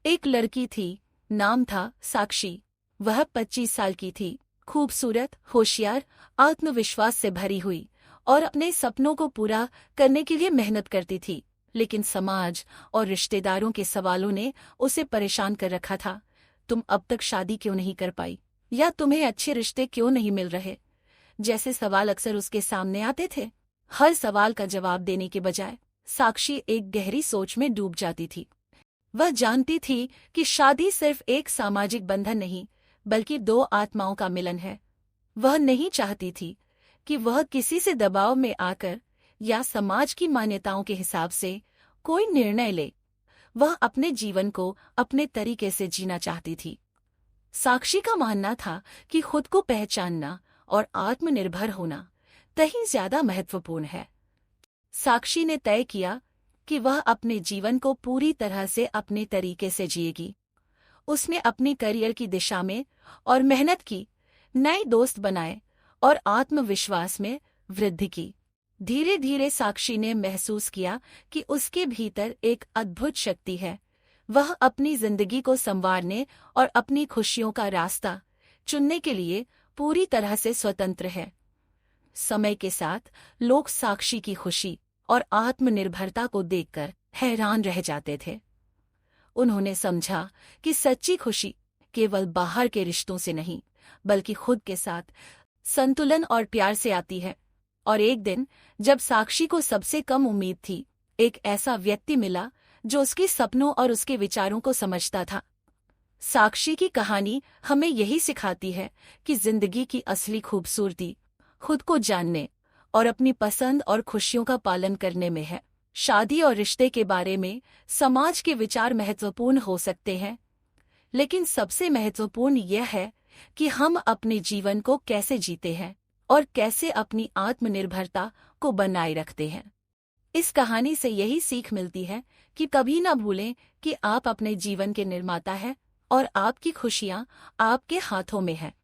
एक लड़की थी, नाम था साक्षी। वह 25 साल की थी, खूबसूरत, होशियार, आत्मविश्वास से भरी हुई और अपने सपनों को पूरा करने के लिए मेहनत करती थी। लेकिन समाज और रिश्तेदारों के सवालों ने उसे परेशान कर रखा था। तुम अब तक शादी क्यों नहीं कर पाई, या तुम्हें अच्छे रिश्ते क्यों नहीं मिल रहे, जैसे सवाल अक्सर उसके सामने आते थे। हर सवाल का जवाब देने के बजाय साक्षी एक गहरी सोच में डूब जाती थी। वह जानती थी कि शादी सिर्फ एक सामाजिक बंधन नहीं, बल्कि दो आत्माओं का मिलन है। वह नहीं चाहती थी कि वह किसी से दबाव में आकर या समाज की मान्यताओं के हिसाब से कोई निर्णय ले। वह अपने जीवन को अपने तरीके से जीना चाहती थी। साक्षी का मानना था कि खुद को पहचानना और आत्मनिर्भर होना कहीं ज्यादा महत्वपूर्ण है। साक्षी ने तय किया कि वह अपने जीवन को पूरी तरह से अपने तरीके से जिएगी। उसने अपनी करियर की दिशा में और मेहनत की, नए दोस्त बनाए और आत्मविश्वास में वृद्धि की। धीरे धीरे साक्षी ने महसूस किया कि उसके भीतर एक अद्भुत शक्ति है। वह अपनी जिंदगी को संवारने और अपनी खुशियों का रास्ता चुनने के लिए पूरी तरह से स्वतंत्र है। समय के साथ लोग साक्षी की खुशी और आत्मनिर्भरता को देखकर हैरान रह जाते थे। उन्होंने समझा कि सच्ची खुशी केवल बाहर के रिश्तों से नहीं, बल्कि खुद के साथ संतुलन और प्यार से आती है। और एक दिन, जब साक्षी को सबसे कम उम्मीद थी, एक ऐसा व्यक्ति मिला जो उसके सपनों और उसके विचारों को समझता था। साक्षी की कहानी हमें यही सिखाती है कि जिंदगी की असली खूबसूरती खुद को जानने और अपनी पसंद और खुशियों का पालन करने में है। शादी और रिश्ते के बारे में समाज के विचार महत्वपूर्ण हो सकते हैं, लेकिन सबसे महत्वपूर्ण यह है कि हम अपने जीवन को कैसे जीते हैं और कैसे अपनी आत्मनिर्भरता को बनाए रखते हैं। इस कहानी से यही सीख मिलती है कि कभी न भूलें कि आप अपने जीवन के निर्माता हैं और आपकी खुशियाँ आपके हाथों में हैं।